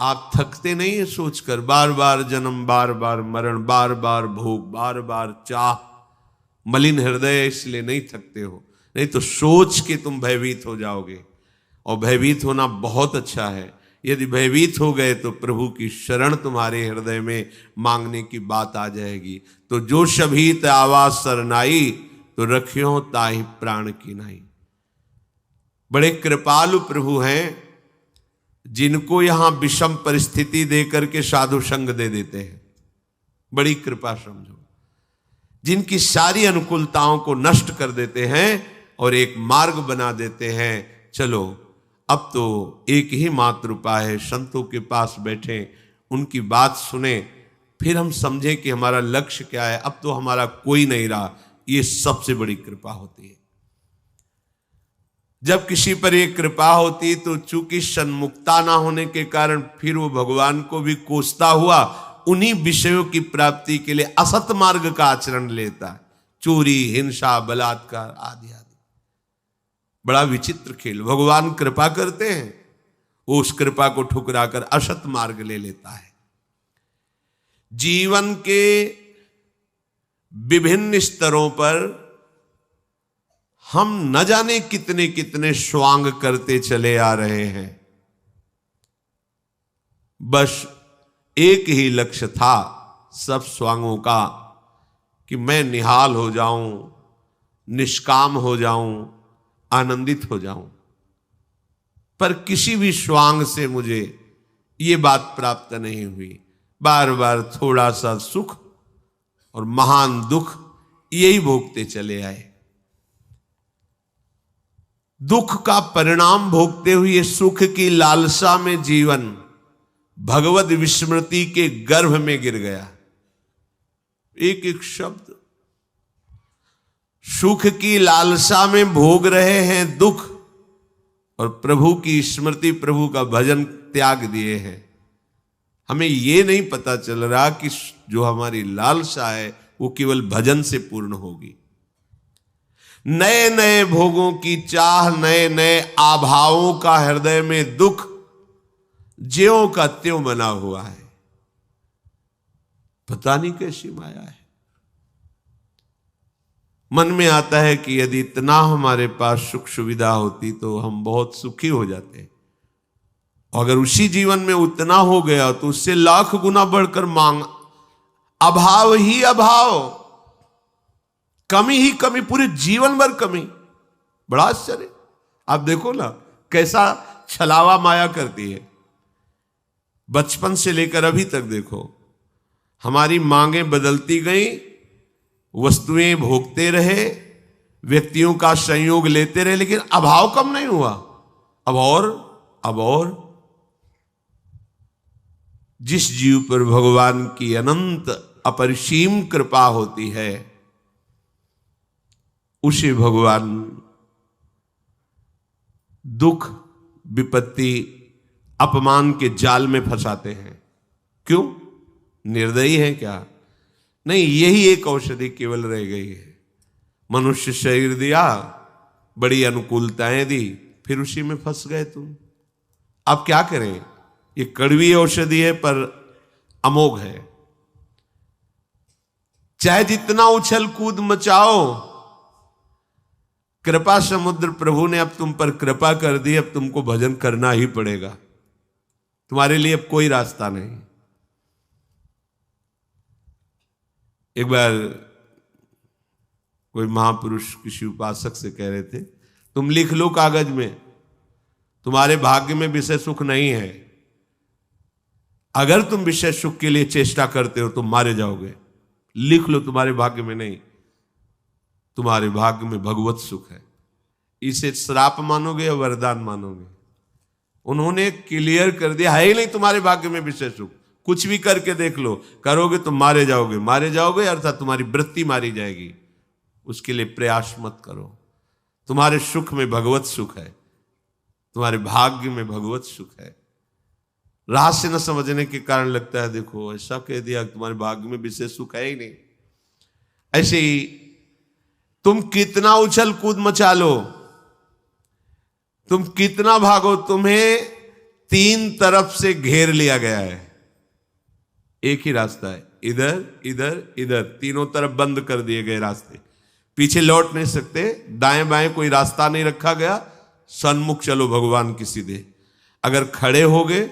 आप थकते नहीं है सोचकर, बार बार जन्म, बार बार मरण, बार बार भोग, बार बार चाह, मलिन हृदय, इसलिए नहीं थकते हो। नहीं तो सोच के तुम भयभीत हो जाओगे, और भयभीत होना बहुत अच्छा है। यदि भयभीत हो गए तो प्रभु की शरण तुम्हारे हृदय में मांगने की बात आ जाएगी। तो जो शभीत आवाज सरनाई, तो रखियो ताहि प्राण की नाई। बड़े कृपालु प्रभु हैं, जिनको यहां विषम परिस्थिति देकर के साधु संग दे देते हैं। बड़ी कृपा समझो, जिनकी सारी अनुकूलताओं को नष्ट कर देते हैं और एक मार्ग बना देते हैं। चलो अब तो एक ही मात्र उपाय है, संतों के पास बैठे, उनकी बात सुने, फिर हम समझें कि हमारा लक्ष्य क्या है। अब तो हमारा कोई नहीं रहा, ये सबसे बड़ी कृपा होती है। जब किसी पर एक कृपा होती तो चूंकि सन्मुखता ना होने के कारण फिर वो भगवान को भी कोसता हुआ उन्हीं विषयों की प्राप्ति के लिए असत मार्ग का आचरण लेता है, चोरी, हिंसा, बलात्कार आदि आदि। बड़ा विचित्र खेल। भगवान कृपा करते हैं, वो उस कृपा को ठुकराकर असत मार्ग ले लेता है। जीवन के विभिन्न स्तरों पर हम न जाने कितने कितने स्वांग करते चले आ रहे हैं। बस एक ही लक्ष्य था सब स्वांगों का, कि मैं निहाल हो जाऊं, निष्काम हो जाऊं, आनंदित हो जाऊं। पर किसी भी स्वांग से मुझे ये बात प्राप्त नहीं हुई। बार बार थोड़ा सा सुख और महान दुख यही भोगते चले आए। दुख का परिणाम भोगते हुए सुख की लालसा में जीवन भगवत विस्मृति के गर्भ में गिर गया। एक एक शब्द, सुख की लालसा में भोग रहे हैं दुख, और प्रभु की स्मृति, प्रभु का भजन त्याग दिए हैं। हमें यह नहीं पता चल रहा कि जो हमारी लालसा है वो केवल भजन से पूर्ण होगी। नए नए भोगों की चाह, नए नए आभावों का हृदय में दुख ज्यों का त्यों बना हुआ है। पता नहीं कैसी माया है। मन में आता है कि यदि इतना हमारे पास सुख सुविधा होती तो हम बहुत सुखी हो जाते। अगर उसी जीवन में उतना हो गया तो उससे लाख गुना बढ़कर मांग, अभाव ही अभाव, कमी ही कमी, पूरे जीवन भर कमी। बड़ा आश्चर्य। आप देखो ना कैसा छलावा माया करती है। बचपन से लेकर अभी तक देखो, हमारी मांगें बदलती गई, वस्तुएं भोगते रहे, व्यक्तियों का संयोग लेते रहे, लेकिन अभाव कम नहीं हुआ। अब और जिस जीव पर भगवान की अनंत अपरिसीम कृपा होती है उसे भगवान दुख, विपत्ति, अपमान के जाल में फंसाते हैं। क्यों? निर्दयी है क्या? नहीं, यही एक औषधि केवल रह गई है। मनुष्य शरीर दिया, बड़ी अनुकूलताएं दी, फिर उसी में फंस गए तुम। अब क्या करें? ये कड़वी औषधि है पर अमोघ है। चाहे जितना उछल कूद मचाओ, कृपा समुद्र प्रभु ने अब तुम पर कृपा कर दी, अब तुमको भजन करना ही पड़ेगा। तुम्हारे लिए अब कोई रास्ता नहीं। एक बार कोई महापुरुष किसी उपासक से कह रहे थे, तुम लिख लो कागज में, तुम्हारे भाग्य में विषय सुख नहीं है। अगर तुम विषय सुख के लिए चेष्टा करते हो तो मारे जाओगे। लिख लो, तुम्हारे भाग्य में नहीं, तुम्हारे भाग्य में भगवत सुख है। इसे श्राप मानोगे या वरदान मानोगे? उन्होंने क्लियर कर दिया, है ही नहीं तुम्हारे भाग्य में विषय सुख। कुछ भी करके देख लो, करोगे तो मारे जाओगे। मारे जाओगे अर्थात तुम्हारी वृत्ति मारी जाएगी। उसके लिए प्रयास मत करो। तुम्हारे सुख में भगवत सुख है, तुम्हारे भाग्य में भगवत सुख है। रहस्य न समझने के कारण लगता है देखो ऐसा कह दिया, तुम्हारे भाग्य में विषय सुख है ही नहीं। ऐसे ही तुम कितना उछल कूद मचा लो, तुम कितना भागो, तुम्हें 3 तरफ से घेर लिया गया है, एक ही रास्ता है, इधर इधर इधर, तीनों तरफ बंद कर दिए गए रास्ते, पीछे लौट नहीं सकते, दाएं बाएं कोई रास्ता नहीं रखा गया, सन्मुख चलो भगवान की सीधे। अगर खड़े हो गए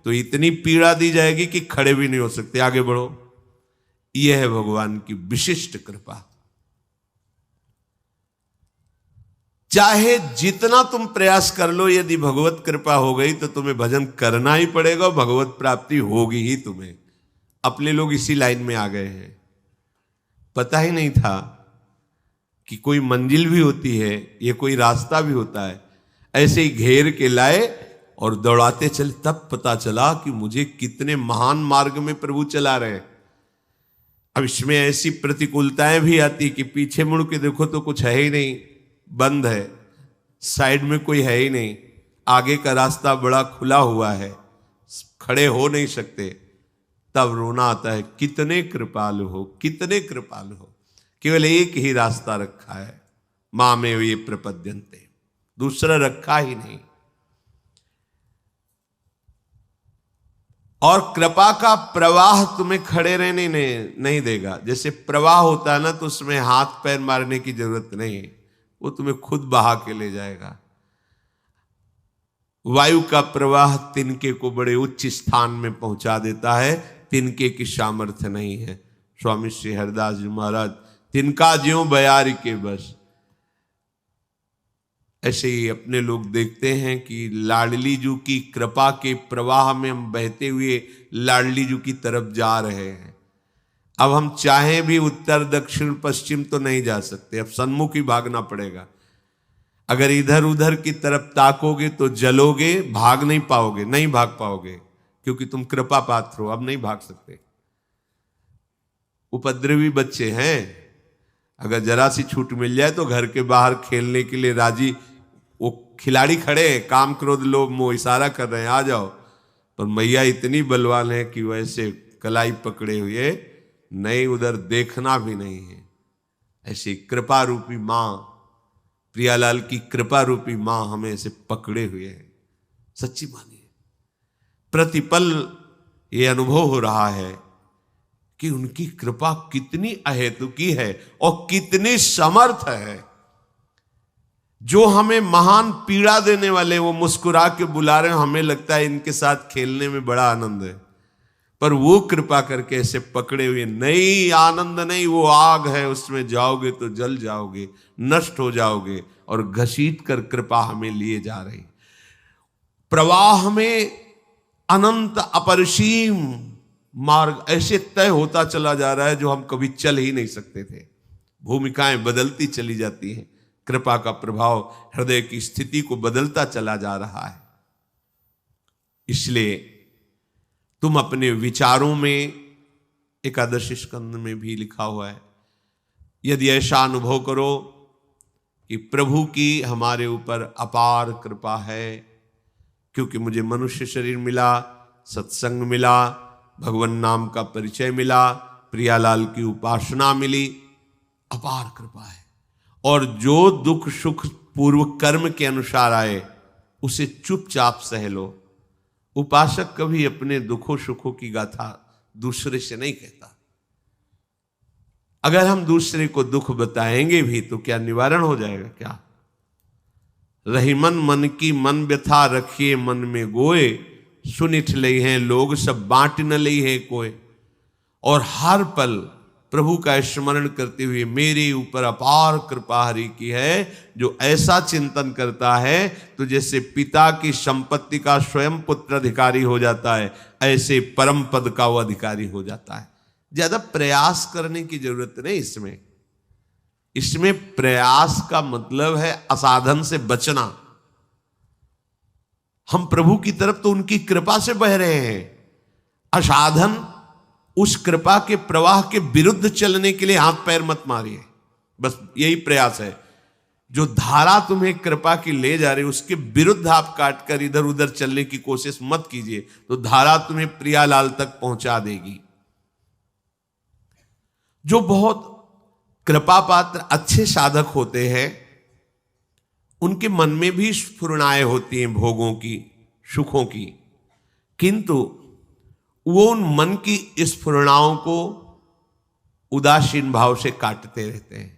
तो इतनी पीड़ा दी जाएगी कि खड़े भी नहीं हो सकते, आगे बढ़ो। यह है भगवान की विशिष्ट कृपा। चाहे जितना तुम प्रयास कर लो, यदि भगवत कृपा हो गई तो तुम्हें भजन करना ही पड़ेगा, भगवत प्राप्ति होगी ही तुम्हें। अपने लोग इसी लाइन में आ गए हैं, पता ही नहीं था कि कोई मंजिल भी होती है, ये कोई रास्ता भी होता है। ऐसे ही घेर के लाए और दौड़ाते चले, तब पता चला कि मुझे कितने महान मार्ग में प्रभु चला रहे हैं। अब इसमें ऐसी प्रतिकूलताएं भी आती कि पीछे मुड़ के देखो तो कुछ है ही नहीं, बंद है, साइड में कोई है ही नहीं, आगे का रास्ता बड़ा खुला हुआ है, खड़े हो नहीं सकते। तब रोना आता है, कितने कृपालु हो, कितने कृपालु हो, केवल एक ही रास्ता रखा है, मां में ये प्रपद्यन्ते, दूसरा रखा ही नहीं। और कृपा का प्रवाह तुम्हें खड़े रहने नहीं देगा। जैसे प्रवाह होता है ना, तो उसमें हाथ पैर मारने की जरूरत नहीं है, वो तुम्हें खुद बहा के ले जाएगा। वायु का प्रवाह तिनके को बड़े उच्च स्थान में पहुंचा देता है, तिनके की सामर्थ्य नहीं है। स्वामी श्री हरिदास जी महाराज, तिनका ज्यों बयार के बस। ऐसे ही अपने लोग देखते हैं कि लाडली जू की कृपा के प्रवाह में हम बहते हुए लाडली जू की तरफ जा रहे हैं। अब हम चाहें भी उत्तर दक्षिण पश्चिम तो नहीं जा सकते, अब सन्मुख ही भागना पड़ेगा। अगर इधर उधर की तरफ ताकोगे तो जलोगे, भाग नहीं पाओगे, नहीं भाग पाओगे, क्योंकि तुम कृपा पात्र हो, अब नहीं भाग सकते। उपद्रवी बच्चे हैं, अगर जरा सी छूट मिल जाए तो घर के बाहर खेलने के लिए राजी, वो खिलाड़ी खड़े हैं, काम क्रोध लोभ मोह इशारा कर रहे हैं, आ जाओ, पर मैया इतनी बलवान है कि वैसे कलाई पकड़े हुए नहीं, उधर देखना भी नहीं है। ऐसी कृपा रूपी मां, प्रियालाल की कृपा रूपी मां हमें ऐसे पकड़े हुए है। सच्ची मानिए, प्रतिपल ये अनुभव हो रहा है कि उनकी कृपा कितनी अहेतुकी है और कितनी समर्थ है। जो हमें महान पीड़ा देने वाले वो मुस्कुरा के बुला रहे हैं, हमें लगता है इनके साथ खेलने में बड़ा आनंद है, पर वो कृपा करके ऐसे पकड़े हुए, नहीं आनंद नहीं, वो आग है, उसमें जाओगे तो जल जाओगे, नष्ट हो जाओगे, और घसीट कर कृपा हमें लिए जा रही। प्रवाह में अनंत अपरिसीम मार्ग ऐसे तय होता चला जा रहा है जो हम कभी चल ही नहीं सकते थे। भूमिकाएं बदलती चली जाती हैं, कृपा का प्रभाव हृदय की स्थिति को बदलता चला जा रहा है। इसलिए तुम अपने विचारों में, एकादश स्कंद में भी लिखा हुआ है, यदि ऐसा अनुभव करो कि प्रभु की हमारे ऊपर अपार कृपा है, क्योंकि मुझे मनुष्य शरीर मिला, सत्संग मिला, भगवान नाम का परिचय मिला, प्रियालाल की उपासना मिली, अपार कृपा है। और जो दुख सुख पूर्व कर्म के अनुसार आए उसे चुपचाप सह लो। उपासक कभी अपने दुखों सुखों की गाथा दूसरे से नहीं कहता। अगर हम दूसरे को दुख बताएंगे भी तो क्या निवारण हो जाएगा? क्या रहीमन मन की मन व्यथा रखिए मन में गोए, सुनिठ लई हैं लोग सब बांट न लई है कोई। और हर पल प्रभु का स्मरण करते हुए मेरे ऊपर अपार कृपा हरि की है, जो ऐसा चिंतन करता है तो जैसे पिता की संपत्ति का स्वयं पुत्र अधिकारी हो जाता है, ऐसे परम पद का वो अधिकारी हो जाता है। ज्यादा प्रयास करने की जरूरत नहीं इसमें। इसमें प्रयास का मतलब है असाधन से बचना। हम प्रभु की तरफ तो उनकी कृपा से बह रहे हैं, असाधन उस कृपा के प्रवाह के विरुद्ध चलने के लिए हाथ पैर मत मारिए। बस यही प्रयास है। जो धारा तुम्हें कृपा की ले जा रही है उसके विरुद्ध आप काट कर इधर उधर चलने की कोशिश मत कीजिए, तो धारा तुम्हें प्रियालाल तक पहुंचा देगी। जो बहुत कृपा पात्र अच्छे साधक होते हैं उनके मन में भी स्फुरणाएं होती हैं भोगों की, सुखों की, किंतु वो उन मन की स्फुरणाओं को उदासीन भाव से काटते रहते हैं।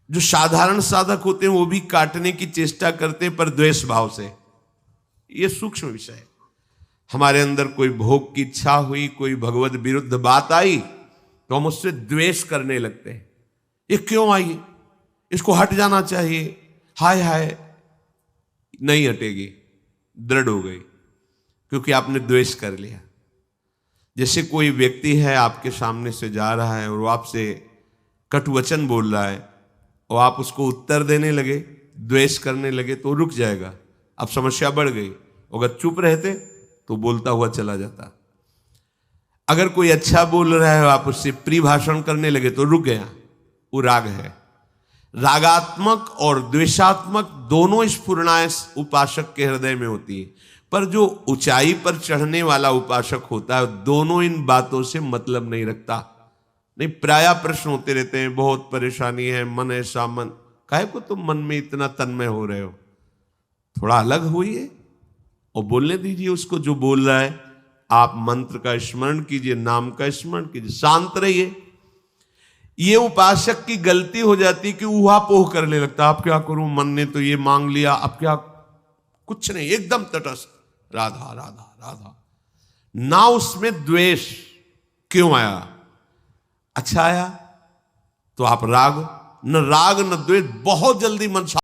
जो साधारण साधक होते हैं वो भी काटने की चेष्टा करते हैं, पर द्वेष भाव से। ये सूक्ष्म विषय है। हमारे अंदर कोई भोग की इच्छा हुई, कोई भगवत विरुद्ध बात आई, तो हम उससे द्वेष करने लगते हैं। ये क्यों आई, इसको हट जाना चाहिए, हाय हाय। नहीं हटेगी, दृढ़ हो गई, क्योंकि आपने द्वेष कर लिया। जैसे कोई व्यक्ति है आपके सामने से जा रहा है और वो आपसे कटुवचन बोल रहा है और आप उसको उत्तर देने लगे, द्वेष करने लगे, तो रुक जाएगा। अब समस्या बढ़ गई। अगर चुप रहते तो बोलता हुआ चला जाता। अगर कोई अच्छा बोल रहा है, आप उससे प्रिय भाषण करने लगे तो रुक गया, वो राग है। रागात्मक और द्वेषात्मक दोनों स्फुरणाएं उपासक के हृदय में होती है, पर जो ऊंचाई पर चढ़ने वाला उपासक होता है दोनों इन बातों से मतलब नहीं रखता। नहीं, प्रायः प्रश्न होते रहते हैं, बहुत परेशानी है, मन ऐसा, मन काहे को तुम मन में इतना तन्मय हो रहे हो, थोड़ा अलग होइए और बोलने दीजिए उसको जो बोल रहा है। आप मंत्र का स्मरण कीजिए, नाम का स्मरण कीजिए, शांत रहिए। ये उपासक की गलती हो जाती कि ऊहापोह करने लगता, अब क्या करूं, मन ने तो ये मांग लिया, अब क्या, कुछ नहीं, एकदम तटस्थ, राधा राधा राधा। ना उसमें द्वेष। क्यों आया, अच्छा आया तो आप राग न द्वेष, बहुत जल्दी मन